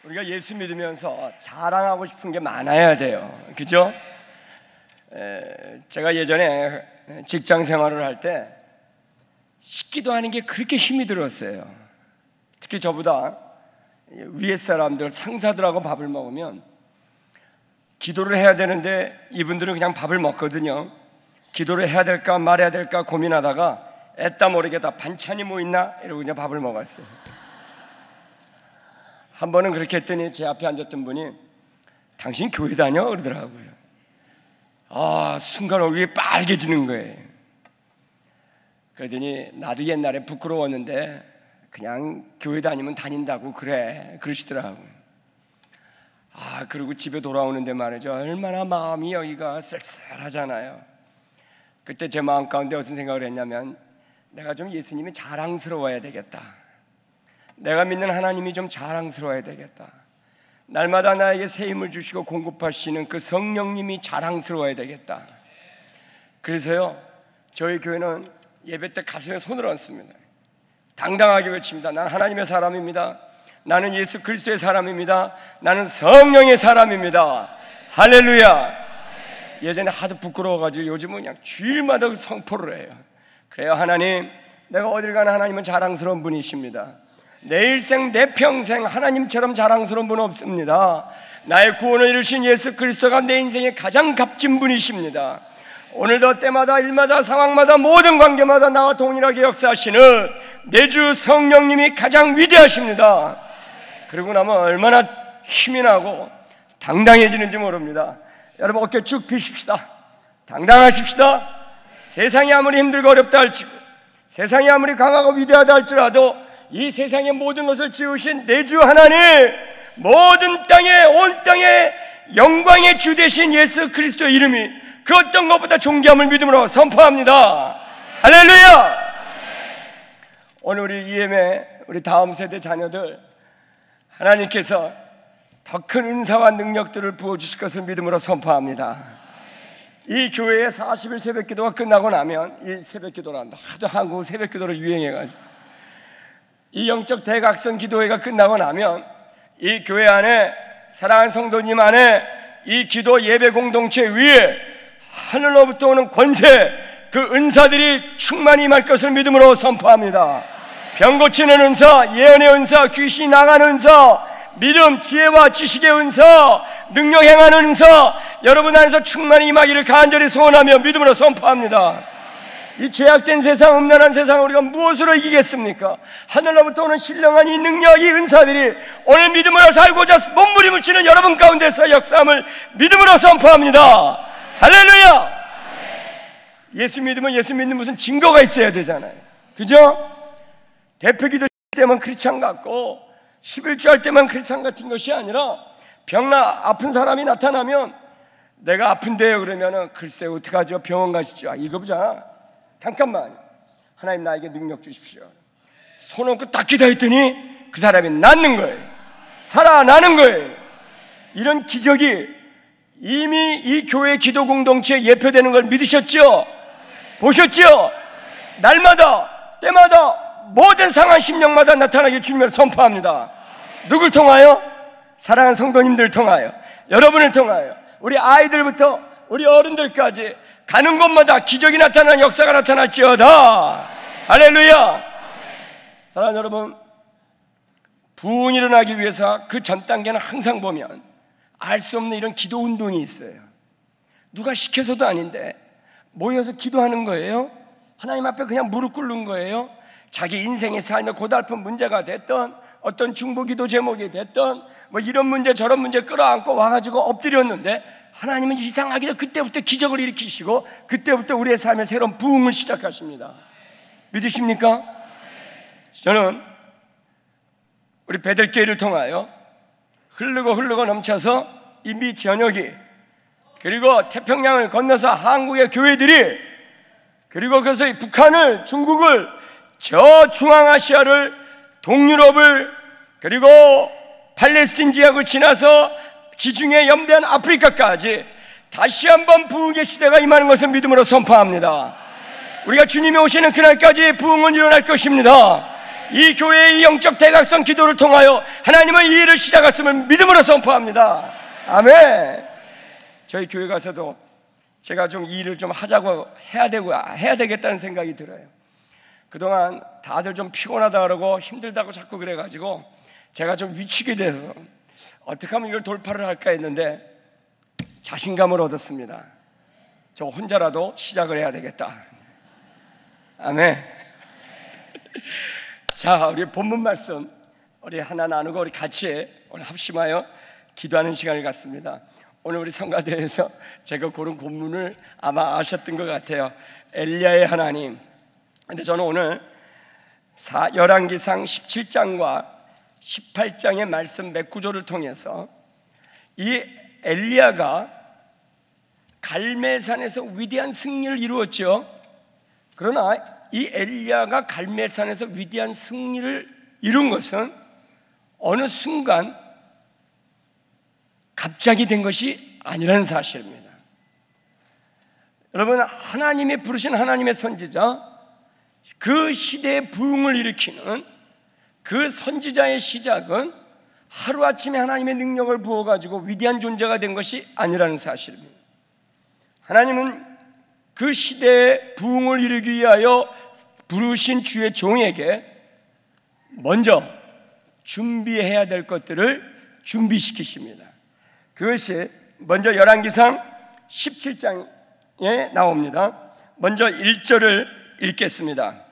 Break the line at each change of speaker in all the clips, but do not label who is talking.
우리가 예수 믿으면서 자랑하고 싶은 게 많아야 돼요. 그죠? 제가 예전에 직장 생활을 할 때 식기도 하는 게 그렇게 힘이 들었어요. 특히 저보다 위에 사람들, 상사들하고 밥을 먹으면 기도를 해야 되는데 이분들은 그냥 밥을 먹거든요. 기도를 해야 될까 말해야 될까 고민하다가 애따 모르게 다 반찬이 뭐 있나 이러고 그냥 밥을 먹었어요. 한 번은 그렇게 했더니 제 앞에 앉았던 분이 당신 교회 다녀? 그러더라고요. 순간 얼굴이 빨개지는 거예요. 그러더니 나도 옛날에 부끄러웠는데 그냥 교회 다니면 다닌다고 그래 그러시더라고요. 그리고 집에 돌아오는데 말이죠, 얼마나 마음이 여기가 쓸쓸하잖아요. 그때 제 마음 가운데 어떤 생각을 했냐면, 내가 좀 예수님이 자랑스러워야 되겠다. 내가 믿는 하나님이 좀 자랑스러워야 되겠다. 날마다 나에게 새 힘을 주시고 공급하시는 그 성령님이 자랑스러워야 되겠다. 그래서요, 저희 교회는 예배 때 가슴에 손을 얹습니다. 당당하게 외칩니다. 나는 하나님의 사람입니다. 나는 예수 그리스도의 사람입니다. 나는 성령의 사람입니다. 할렐루야. 예전에 하도 부끄러워가지고 요즘은 그냥 주일마다 성포를 해요. 그래요, 하나님, 내가 어딜 가나 하나님은 자랑스러운 분이십니다. 내 일생 내 평생 하나님처럼 자랑스러운 분은 없습니다. 나의 구원을 이루신 예수 그리스도가 내 인생의 가장 값진 분이십니다. 오늘도 때마다 일마다 상황마다 모든 관계마다 나와 동일하게 역사하시는 내 주 성령님이 가장 위대하십니다. 그러고 나면 얼마나 힘이 나고 당당해지는지 모릅니다. 여러분 어깨 쭉 펴십시다. 당당하십시다. 세상이 아무리 힘들고 어렵다 할지라도, 세상이 아무리 강하고 위대하다 할지라도 이 세상의 모든 것을 지으신 내 주 하나님, 모든 땅에 온 땅에 영광의 주 되신 예수 그리스도의 이름이 그 어떤 것보다 존귀함을 믿음으로 선포합니다. 할렐루야. 오늘 우리 EM의 우리 다음 세대 자녀들, 하나님께서 더 큰 은사와 능력들을 부어주실 것을 믿음으로 선포합니다. 이 교회의 40일 새벽기도가 끝나고 나면, 이 새벽기도란다, 하도 한국 새벽기도를 유행해가지고 이 영적 대각선 기도회가 끝나고 나면 이 교회 안에, 사랑하는 성도님 안에, 이 기도 예배 공동체 위에 하늘로부터 오는 권세, 그 은사들이 충만히 임할 것을 믿음으로 선포합니다. 병 고치는 은사, 예언의 은사, 귀신이 나가는 은사, 믿음, 지혜와 지식의 은사, 능력 행하는 은사, 여러분 안에서 충만히 임하기를 간절히 소원하며 믿음으로 선포합니다. 이 죄악된 세상, 음란한 세상 우리가 무엇으로 이기겠습니까? 하늘로부터 오는 신령한 이 능력, 이 은사들이 오늘 믿음으로 살고자 몸부림을 치는 여러분 가운데서 역사함을 믿음으로 선포합니다. 할렐루야. 예수 믿으면 예수 믿는 무슨 증거가 있어야 되잖아요. 그죠? 대표기도 때만 크리스찬 같고 11조 할 때만 크리스찬 같은 것이 아니라, 아픈 사람이 나타나면 내가 아픈데요 그러면은 글쎄 어떡하죠? 병원 가시죠. 이거 보자. 잠깐만, 하나님 나에게 능력 주십시오. 손 얹고 딱 기도했더니 그 사람이 낫는 거예요. 살아나는 거예요. 이런 기적이 이미 이 교회 기도 공동체에 예표되는 걸 믿으셨죠? 보셨죠? 날마다 때마다 모든 상황 심령마다 나타나게 주님을 선포합니다. 누굴 통하여? 사랑하는 성도님들을 통하여, 여러분을 통하여, 우리 아이들부터 우리 어른들까지 가는 곳마다 기적이 나타나는 역사가 나타날지어다. 할렐루야. 사랑하는 여러분, 부흥이 일어나기 위해서 그 전 단계는 항상 보면 알 수 없는 이런 기도 운동이 있어요. 누가 시켜서도 아닌데 모여서 기도하는 거예요. 하나님 앞에 그냥 무릎 꿇는 거예요. 자기 인생의 삶에 고달픈 문제가 됐던, 어떤 중보기도 제목이 됐던, 뭐 이런 문제 저런 문제 끌어안고 와가지고 엎드렸는데 하나님은 이상하게도 그때부터 기적을 일으키시고 그때부터 우리의 삶의 새로운 부흥을 시작하십니다. 믿으십니까? 저는 우리 베들교회를 통하여 흐르고 넘쳐서 이 미 전역이, 그리고 태평양을 건너서 한국의 교회들이, 그리고 그래서 북한을, 중국을, 저 중앙아시아를, 동유럽을, 그리고 팔레스틴 지역을 지나서 지중해 연대한 아프리카까지 다시 한번 부흥의 시대가 임하는 것을 믿음으로 선포합니다. 우리가 주님이 오시는 그날까지 부흥은 일어날 것입니다. 이 교회의 영적 대각선 기도를 통하여 하나님은 이 일을 시작했음을 믿음으로 선포합니다. 아멘. 저희 교회 가서도 제가 좀 이 일을 좀 하자고 해야 되겠다는 생각이 들어요. 그동안 다들 좀 피곤하다 그러고 힘들다고 자꾸 그래가지고 제가 좀 위축이 돼서 어떻게 하면 이걸 돌파를 할까 했는데 자신감을 얻었습니다. 저 혼자라도 시작을 해야 되겠다. 아멘. 자, 우리 본문 말씀 우리 하나 나누고 우리 같이 오늘 합심하여 기도하는 시간을 갖습니다. 오늘 우리 성가대에서 제가 고른 본문을 아마 아셨던 것 같아요. 엘리야의 하나님. 근데 저는 오늘 열왕기상 17장과 18장의 말씀 몇 구조를 통해서 이 엘리야가 갈멜산에서 위대한 승리를 이루었죠. 그러나 이 엘리야가 갈멜산에서 위대한 승리를 이룬 것은 어느 순간 갑자기 된 것이 아니라는 사실입니다. 여러분, 하나님이 부르신 하나님의 선지자, 그 시대의 부흥을 일으키는 그 선지자의 시작은 하루아침에 하나님의 능력을 부어가지고 위대한 존재가 된 것이 아니라는 사실입니다. 하나님은 그 시대의 부흥을 이루기 위하여 부르신 주의 종에게 먼저 준비해야 될 것들을 준비시키십니다. 그것이 먼저 열왕기상 17장에 나옵니다. 먼저 1절을 읽겠습니다.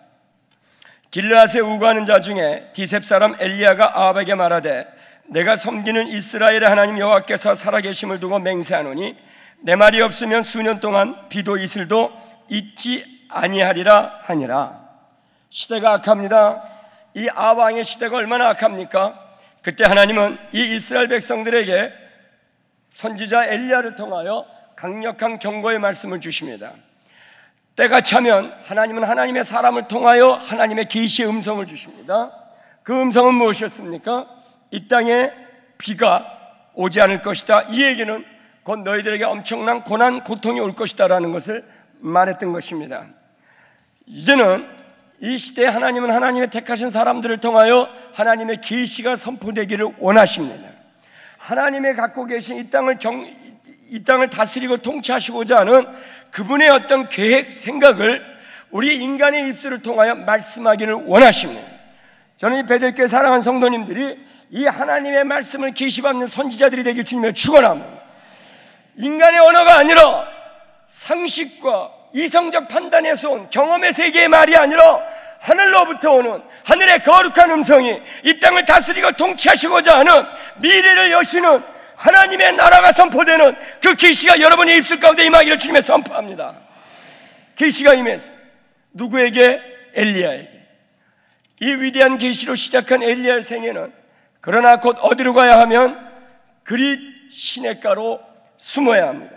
길르앗에 우거하는 자 중에 디셉 사람 엘리야가 아합에게 말하되 내가 섬기는 이스라엘의 하나님 여호와께서 살아계심을 두고 맹세하노니 내 말이 없으면 수년 동안 비도 이슬도 있지 아니하리라 하니라. 시대가 악합니다. 이 아합 왕의 시대가 얼마나 악합니까? 그때 하나님은 이 이스라엘 백성들에게 선지자 엘리야를 통하여 강력한 경고의 말씀을 주십니다. 때가 차면 하나님은 하나님의 사람을 통하여 하나님의 계시의 음성을 주십니다. 그 음성은 무엇이었습니까? 이 땅에 비가 오지 않을 것이다. 이 얘기는 곧 너희들에게 엄청난 고난, 고통이 올 것이다 라는 것을 말했던 것입니다. 이제는 이 시대에 하나님은 하나님의 택하신 사람들을 통하여 하나님의 계시가 선포되기를 원하십니다. 하나님의 갖고 계신 이 땅을 다스리고 통치하시고자 하는 그분의 어떤 계획, 생각을 우리 인간의 입술을 통하여 말씀하기를 원하십니다. 저는 이 베들교회 사랑하는 성도님들이 이 하나님의 말씀을 계시받는 선지자들이 되길 주님을 축원합니다. 인간의 언어가 아니라 상식과 이성적 판단에서 온 경험의 세계의 말이 아니라 하늘로부터 오는 하늘의 거룩한 음성이 이 땅을 다스리고 통치하시고자 하는 미래를 여시는 하나님의 나라가 선포되는 그 계시가 여러분의 입술 가운데 임하기를 주님의 선포합니다. 계시가 임했어. 누구에게? 엘리야에게. 이 위대한 계시로 시작한 엘리야의 생애는 그러나 곧 어디로 가야 하면 그릿 시냇가로 숨어야 합니다.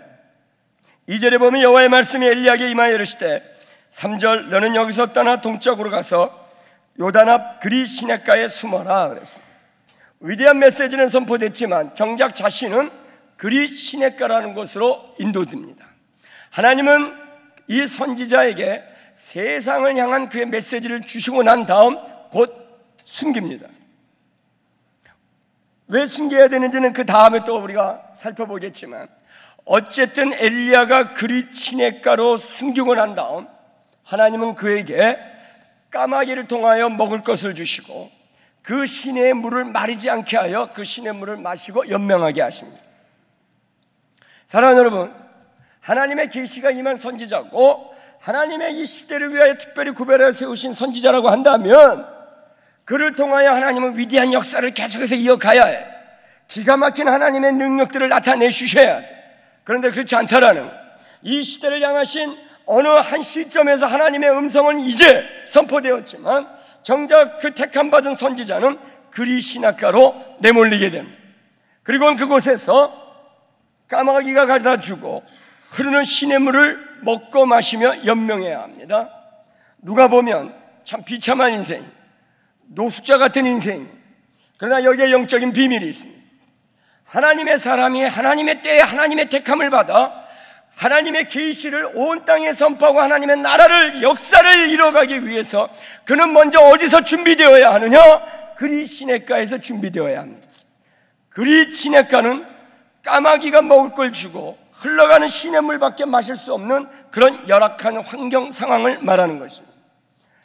2절에 보면 여호와의 말씀이 엘리야에게 임하여 이르시되 3절 너는 여기서 떠나 동쪽으로 가서 요단 앞 그릿 시냇가에 숨어라 그랬습니다. 위대한 메시지는 선포됐지만 정작 자신은 그릿 시냇가라는 곳으로 인도됩니다. 하나님은 이 선지자에게 세상을 향한 그의 메시지를 주시고 난 다음 곧 숨깁니다. 왜 숨겨야 되는지는 그 다음에 또 우리가 살펴보겠지만 어쨌든 엘리야가 그릿 시냇가로 숨기고 난 다음 하나님은 그에게 까마귀를 통하여 먹을 것을 주시고 그 시내의 물을 마르지 않게 하여 그 시내의 물을 마시고 연명하게 하십니다. 사랑하는 여러분, 하나님의 계시가 임한 선지자고 하나님의 이 시대를 위하여 특별히 구별하여 세우신 선지자라고 한다면 그를 통하여 하나님은 위대한 역사를 계속해서 이어가야 해. 기가 막힌 하나님의 능력들을 나타내 주셔야 돼. 그런데 그렇지 않다라는 이 시대를 향하신 어느 한 시점에서 하나님의 음성은 이제 선포되었지만 정작 그 택함받은 선지자는 그릿 시냇가로 내몰리게 됩니다. 그리고 그곳에서 까마귀가 가져다주고 흐르는 시냇물을 먹고 마시며 연명해야 합니다. 누가 보면 참 비참한 인생, 노숙자 같은 인생. 그러나 여기에 영적인 비밀이 있습니다. 하나님의 사람이 하나님의 때에 하나님의 택함을 받아 하나님의 계시를 온 땅에 선포하고 하나님의 나라를, 역사를 이뤄가기 위해서 그는 먼저 어디서 준비되어야 하느냐? 그리 시냇가에서 준비되어야 합니다. 그리 시냇가는 까마귀가 먹을 걸 주고 흘러가는 시냇물밖에 마실 수 없는 그런 열악한 환경 상황을 말하는 것입니다.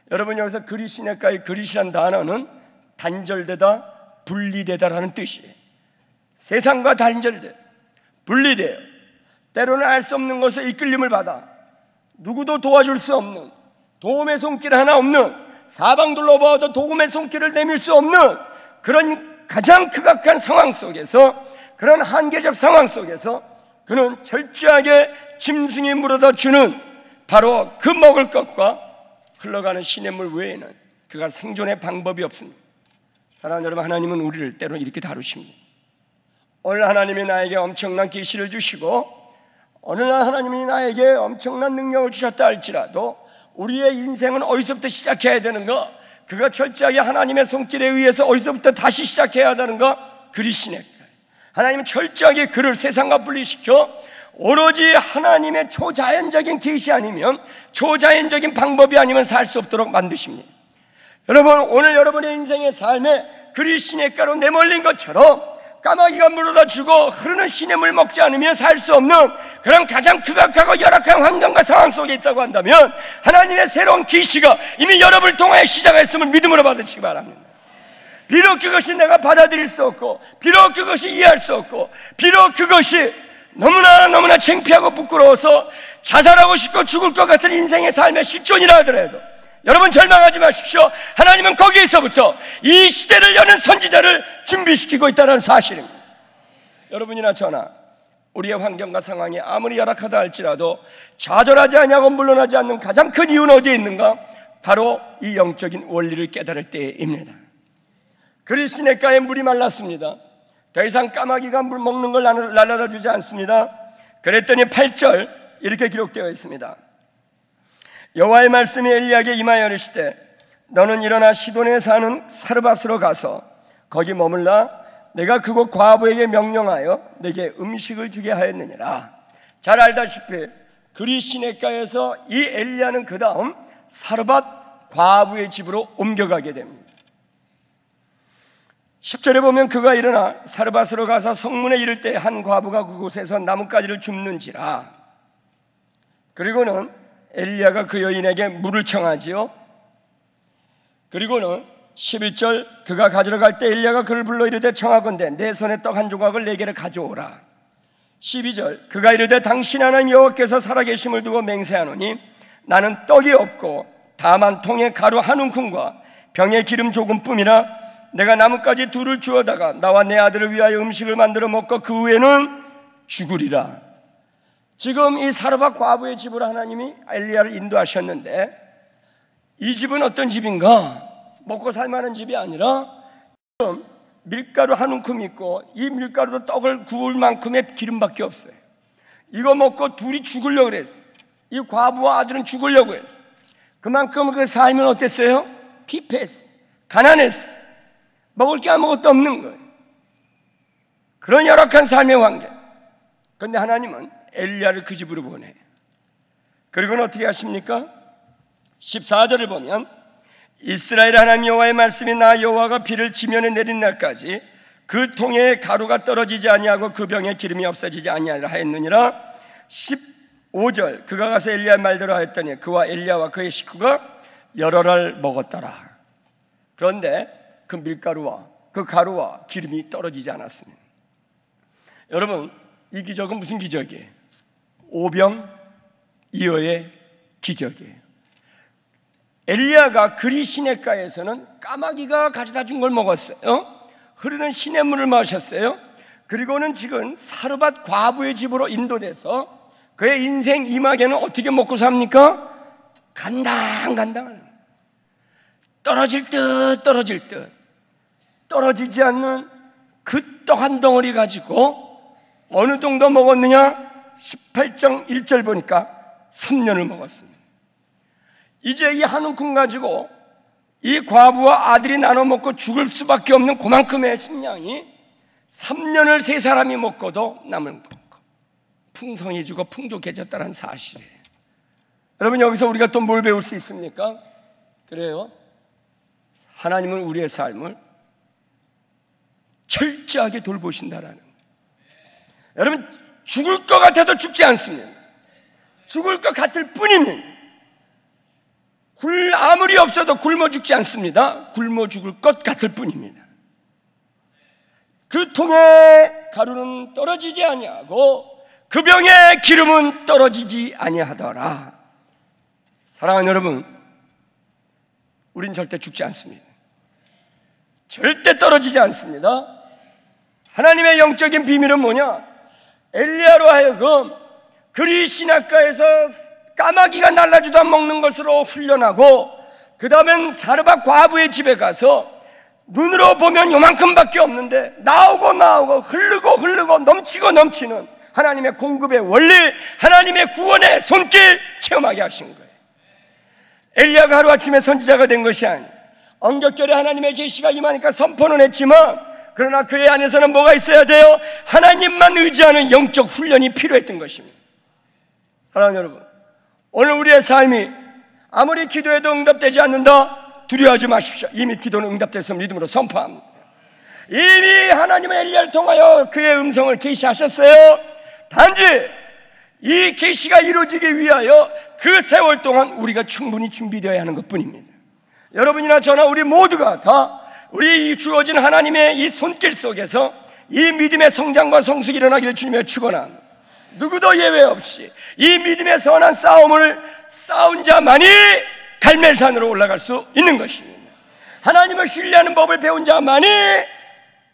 여러분, 여기서 그리 시냇가의 그리시란 단어는 단절되다, 분리되다라는 뜻이에요. 세상과 단절돼, 분리돼요. 때로는 알 수 없는 것에 이끌림을 받아 누구도 도와줄 수 없는, 도움의 손길 하나 없는, 사방 둘러봐도 도움의 손길을 내밀 수 없는 그런 가장 극악한 상황 속에서, 그런 한계적 상황 속에서 그는 철저하게 짐승이 물어다 주는 바로 그 먹을 것과 흘러가는 시냇물 외에는 그가 생존의 방법이 없습니다. 사랑하는 여러분, 하나님은 우리를 때로 이렇게 다루십니다. 오늘 하나님이 나에게 엄청난 계시를 주시고 어느 날 하나님이 나에게 엄청난 능력을 주셨다 할지라도 우리의 인생은 어디서부터 시작해야 되는가? 그가 철저하게 하나님의 손길에 의해서 어디서부터 다시 시작해야 하는가? 그리시네. 하나님은 철저하게 그를 세상과 분리시켜 오로지 하나님의 초자연적인 계시 아니면, 초자연적인 방법이 아니면 살 수 없도록 만드십니다. 여러분, 오늘 여러분의 인생의 삶에 그리 시냇가로 내몰린 것처럼 까마귀가 물어다 주고 흐르는 시냇물 먹지 않으면 살 수 없는 그런 가장 극악하고 열악한 환경과 상황 속에 있다고 한다면 하나님의 새로운 계시가 이미 여러분을 통하여 시작했음을 믿음으로 받으시기 바랍니다. 비록 그것이 내가 받아들일 수 없고, 비록 그것이 이해할 수 없고, 비록 그것이 너무나 창피하고 부끄러워서 자살하고 싶고 죽을 것 같은 인생의 삶의 실존이라 하더라도 여러분 절망하지 마십시오. 하나님은 거기에서부터 이 시대를 여는 선지자를 준비시키고 있다는 사실입니다. 여러분이나 저나 우리의 환경과 상황이 아무리 열악하다 할지라도 좌절하지 아니하고 물러나지 않는 가장 큰 이유는 어디에 있는가? 바로 이 영적인 원리를 깨달을 때입니다. 그리 시냇가에 물이 말랐습니다. 더 이상 까마귀가 물 먹는 걸 날라다 주지 않습니다. 그랬더니 8절 이렇게 기록되어 있습니다. 여호와의 말씀이 엘리야에게 임하여 이르시되 너는 일어나 시돈에 사는 사르밧으로 가서 거기 머물라. 내가 그곳 과부에게 명령하여 내게 음식을 주게 하였느니라. 잘 알다시피 그리 시냇가에서 이 엘리야는 그 다음 사르밧 과부의 집으로 옮겨가게 됩니다. 10절에 보면 그가 일어나 사르밧으로 가서 성문에 이를 때 한 과부가 그곳에서 나뭇가지를 줍는지라. 그리고는 엘리야가 그 여인에게 물을 청하지요. 그리고는 11절 그가 가지러 갈 때 엘리야가 그를 불러 이르되 청하건대 내 손에 떡 한 조각을 내게를 가져오라. 12절 그가 이르되 당신 하나님 여호와께서 살아계심을 두고 맹세하노니 나는 떡이 없고 다만 통에 가루 한 움큼과 병에 기름 조금뿐이라. 내가 나뭇가지 둘을 주어다가 나와 내 아들을 위하여 음식을 만들어 먹고 그 후에는 죽으리라. 지금 이 사르밧 과부의 집으로 하나님이 엘리야를 인도하셨는데 이 집은 어떤 집인가? 먹고 살만한 집이 아니라 지금 밀가루 한 움큼 있고 이 밀가루로 떡을 구울 만큼의 기름밖에 없어요. 이거 먹고 둘이 죽으려고 그랬어요. 이 과부와 아들은 죽으려고 했어요. 그만큼 그 삶은 어땠어요? 피폐했어요. 가난했어요. 먹을 게 아무것도 없는 거예요. 그런 열악한 삶의 환경. 그런데 하나님은 엘리야를 그 집으로 보내요. 그리고는 어떻게 하십니까? 14절을 보면 이스라엘 하나님 여호와의 말씀이 나 여호와가 비를 지면에 내린 날까지 그 통에 가루가 떨어지지 아니하고 그 병에 기름이 없어지지 아니하리라 하였느니라. 15절 그가 가서 엘리야의 말대로 하였더니 그와 엘리야와 그의 식구가 여러 날 먹었더라. 그런데 그 밀가루와 그 가루와 기름이 떨어지지 않았습니다. 여러분, 이 기적은 무슨 기적이에요? 오병이어의 기적이에요. 엘리야가 그리 시냇가에서는 까마귀가 가져다 준 걸 먹었어요. 흐르는 시냇물을 마셨어요. 그리고는 지금 사르밧 과부의 집으로 인도돼서 그의 인생 이막에는 어떻게 먹고 삽니까? 간당간당한 떨어질 듯 떨어지지 않는 그 떡 한 덩어리 가지고 어느 정도 먹었느냐? 18장 1절 보니까 3년을 먹었습니다. 이제 이 한 움큼 가지고 이 과부와 아들이 나눠 먹고 죽을 수밖에 없는 그만큼의 식량이 3년을 세 사람이 먹고도 남을 거 풍성해지고 풍족해졌다는 사실이에요. 여러분, 여기서 우리가 또 뭘 배울 수 있습니까? 그래요, 하나님은 우리의 삶을 철저하게 돌보신다라는 거예요. 여러분, 죽을 것 같아도 죽지 않습니다. 죽을 것 같을 뿐입니다. 아무리 없어도 굶어 죽지 않습니다. 굶어 죽을 것 같을 뿐입니다. 그 통에 가루는 떨어지지 아니하고 그 병에 기름은 떨어지지 아니하더라. 사랑하는 여러분, 우린 절대 죽지 않습니다. 절대 떨어지지 않습니다. 하나님의 영적인 비밀은 뭐냐? 엘리야로 하여금 그리 시냇가에서 까마귀가 날라주다 먹는 것으로 훈련하고, 그 다음엔 사르밧 과부의 집에 가서 눈으로 보면 요만큼밖에 없는데 나오고 흐르고 넘치는 하나님의 공급의 원리, 하나님의 구원의 손길 체험하게 하신 거예요. 엘리야가 하루아침에 선지자가 된 것이 아니에요. 언격결에 하나님의 계시가 임하니까 선포는 했지만, 그러나 그의 안에서는 뭐가 있어야 돼요? 하나님만 의지하는 영적 훈련이 필요했던 것입니다. 사랑하는 여러분, 오늘 우리의 삶이 아무리 기도해도 응답되지 않는다, 두려워하지 마십시오. 이미 기도는 응답돼서 믿음으로 선포합니다. 이미 하나님은 엘리야를 통하여 그의 음성을 계시하셨어요. 단지 이 계시가 이루어지기 위하여 그 세월 동안 우리가 충분히 준비되어야 하는 것뿐입니다. 여러분이나 저나 우리 모두가 다 우리 주어진 하나님의 이 손길 속에서 이 믿음의 성장과 성숙이 일어나기를 주님의 축원합니다. 누구도 예외 없이 이 믿음의 선한 싸움을 싸운 자만이 갈멜산으로 올라갈 수 있는 것입니다. 하나님을 신뢰하는 법을 배운 자만이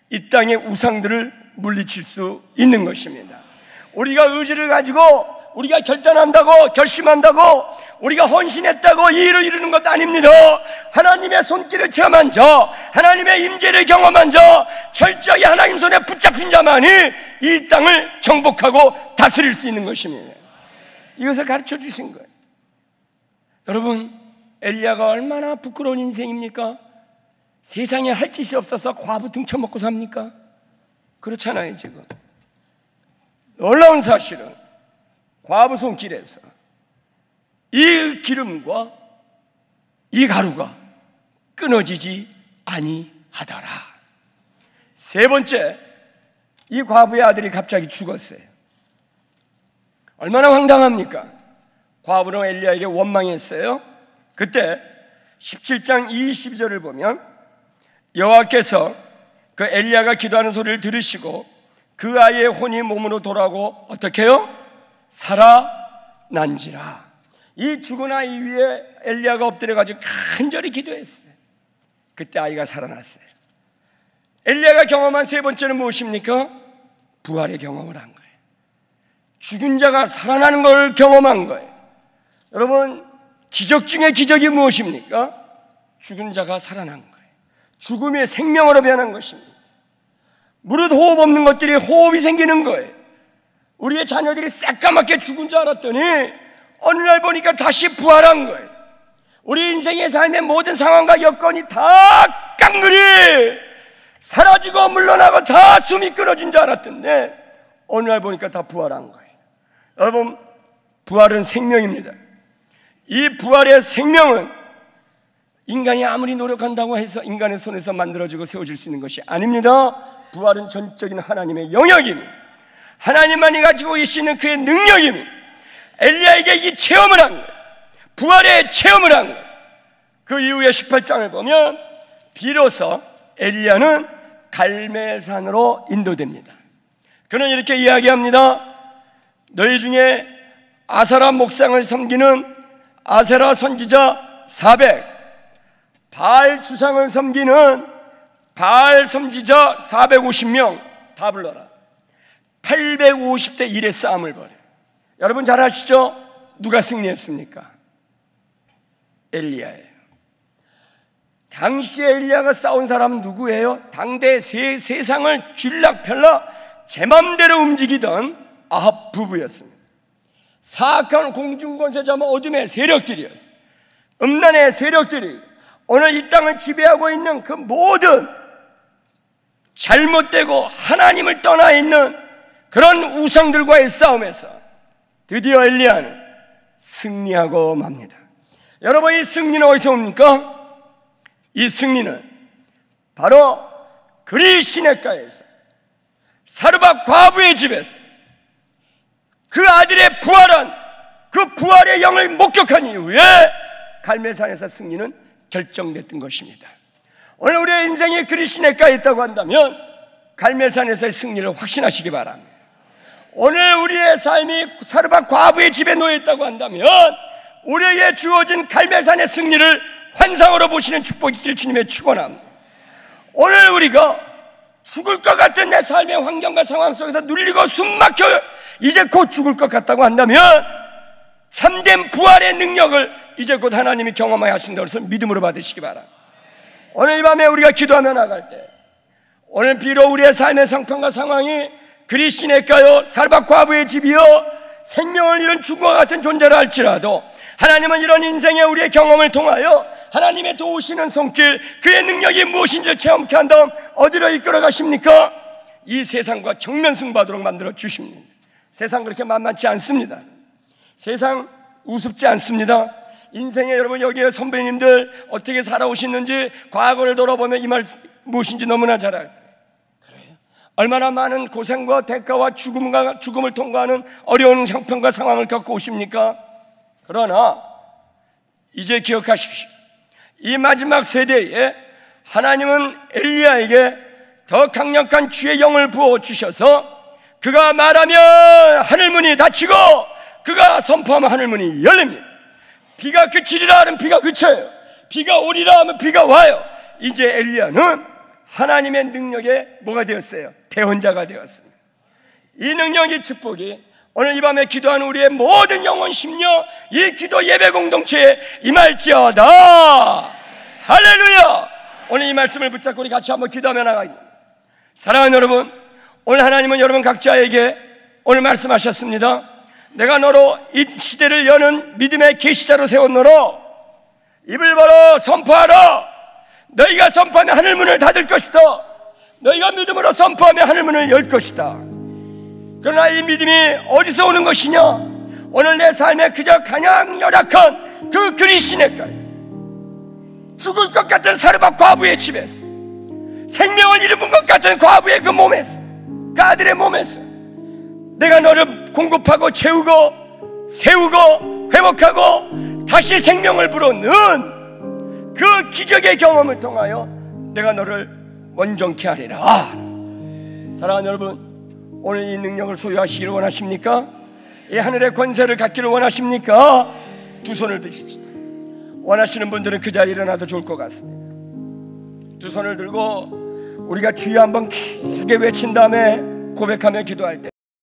이 땅의 우상들을 물리칠 수 있는 것입니다. 우리가 의지를 가지고 우리가 결단한다고, 결심한다고, 우리가 헌신했다고 이 일을 이루는 것 아닙니다. 하나님의 손길을 체험한 자, 하나님의 임재를 경험한 자, 철저히 하나님 손에 붙잡힌 자만이 이 땅을 정복하고 다스릴 수 있는 것입니다. 이것을 가르쳐 주신 거예요. 여러분, 엘리야가 얼마나 부끄러운 인생입니까? 세상에 할 짓이 없어서 과부 등쳐먹고 삽니까? 그렇잖아요. 지금 놀라운 사실은 과부 손길에서 이 기름과 이 가루가 끊어지지 아니하더라. 세 번째, 이 과부의 아들이 갑자기 죽었어요. 얼마나 황당합니까? 과부는 엘리야에게 원망했어요. 그때 17장 22절을 보면 여호와께서 그 엘리야가 기도하는 소리를 들으시고 그 아이의 혼이 몸으로 돌아오고 어떻게 해요? 살아난지라. 이 죽은 아이 위에 엘리야가 엎드려가지고 간절히 기도했어요. 그때 아이가 살아났어요. 엘리야가 경험한 세 번째는 무엇입니까? 부활의 경험을 한 거예요. 죽은 자가 살아나는 걸 경험한 거예요. 여러분, 기적 중에 기적이 무엇입니까? 죽은 자가 살아난 거예요. 죽음이 생명으로 변한 것입니다. 무릇 호흡 없는 것들이 호흡이 생기는 거예요. 우리의 자녀들이 새까맣게 죽은 줄 알았더니 어느 날 보니까 다시 부활한 거예요. 우리 인생의 삶의 모든 상황과 여건이 다 깡그리 사라지고 물러나고 다 숨이 끊어진 줄 알았던데 어느 날 보니까 다 부활한 거예요. 여러분, 부활은 생명입니다. 이 부활의 생명은 인간이 아무리 노력한다고 해서 인간의 손에서 만들어지고 세워질 수 있는 것이 아닙니다. 부활은 전적인 하나님의 영역입니다. 하나님만이 가지고 계시는 그의 능력입니다. 엘리야에게 이 체험을 한 거예요. 부활의 체험을 한 거예요. 그 이후에 18장을 보면 비로소 엘리야는 갈멜산으로 인도됩니다. 그는 이렇게 이야기합니다. 너희 중에 아세라 목상을 섬기는 아세라 선지자 400, 바알 주상을 섬기는 바알 선지자 450명 다 불러라. 850대 1의 싸움을 벌여요. 여러분 잘 아시죠? 누가 승리했습니까? 엘리야예요. 당시에 엘리야가 싸운 사람은 누구예요? 당대 세상을 쥐락펴락 제 맘대로 움직이던 아합 부부였습니다. 사악한 공중권세자와 어둠의 세력들이었어요. 음란의 세력들이 오늘 이 땅을 지배하고 있는 그 모든 잘못되고 하나님을 떠나 있는 그런 우상들과의 싸움에서 드디어 엘리야는 승리하고 맙니다. 여러분, 이 승리는 어디서 옵니까? 이 승리는 바로 그리 시냇가에서 사르밧 과부의 집에서 그 아들의 부활한 그 부활의 영을 목격한 이후에 갈멜산에서 승리는 결정됐던 것입니다. 오늘 우리의 인생이 그리 시냇가에 있다고 한다면 갈멜산에서의 승리를 확신하시기 바랍니다. 오늘 우리의 삶이 사르밧 과부의 집에 놓여 있다고 한다면 우리에게 주어진 갈멜산의 승리를 환상으로 보시는 축복이 있기를 주님의 축원합니다. 오늘 우리가 죽을 것 같은 내 삶의 환경과 상황 속에서 눌리고 숨막혀 이제 곧 죽을 것 같다고 한다면 참된 부활의 능력을 이제 곧 하나님이 경험하여 하신다고 해서 믿음으로 받으시기 바랍니다. 오늘 이 밤에 우리가 기도하며 나갈 때 오늘 비록 우리의 삶의 상황과 상황이 그리 시냇가요 사르밧 과부의 집이요 생명을 잃은 죽음과 같은 존재라 할지라도 하나님은 이런 인생의 우리의 경험을 통하여 하나님의 도우시는 손길, 그의 능력이 무엇인지를 체험케 한 다음 어디로 이끌어 가십니까? 이 세상과 정면 승부하도록 만들어 주십니다. 세상 그렇게 만만치 않습니다. 세상 우습지 않습니다. 인생에 여러분 여기에 선배님들 어떻게 살아오셨는지 과거를 돌아보면 이 말 무엇인지 너무나 잘 알고 그래요. 얼마나 많은 고생과 대가와 죽음을 통과하는 어려운 형편과 상황을 겪고 오십니까? 그러나 이제 기억하십시오. 이 마지막 세대에 하나님은 엘리야에게 더 강력한 주의 영을 부어주셔서 그가 말하면 하늘문이 닫히고 그가 선포하면 하늘문이 열립니다. 비가 그치리라 하면 비가 그쳐요. 비가 오리라 하면 비가 와요. 이제 엘리야는 하나님의 능력에 뭐가 되었어요? 대언자가 되었습니다. 이 능력이 축복이 오늘 이 밤에 기도하는 우리의 모든 영혼 심령 이 기도 예배 공동체에 임할지어다. 할렐루야. 오늘 이 말씀을 붙잡고 우리 같이 한번 기도하며 나가겠습니다. 사랑하는 여러분, 오늘 하나님은 여러분 각자에게 오늘 말씀하셨습니다. 내가 너로 이 시대를 여는 믿음의 계시자로 세웠노라. 입을 벌어 선포하라. 너희가 선포하면 하늘문을 닫을 것이다. 너희가 믿음으로 선포하면 하늘문을 열 것이다. 그러나 이 믿음이 어디서 오는 것이냐? 오늘 내 삶에 그저 가냥 열악한 그 그리 시냇가에서 죽을 것 같은 사르밧 과부의 집에서 생명을 잃은 것 같은 과부의 그 몸에서 그 아들의 몸에서 내가 너를 공급하고 채우고 세우고 회복하고 다시 생명을 불어넣은 그 기적의 경험을 통하여 내가 너를 원정케 하리라. 사랑하는 여러분, 오늘 이 능력을 소유하시기를 원하십니까? 이 하늘의 권세를 갖기를 원하십니까? 두 손을 드십시다. 원하시는 분들은 그 자리에 일어나도 좋을 것 같습니다. 두 손을 들고 우리가 주여 한번 크게 외친 다음에 고백하며 기도할 때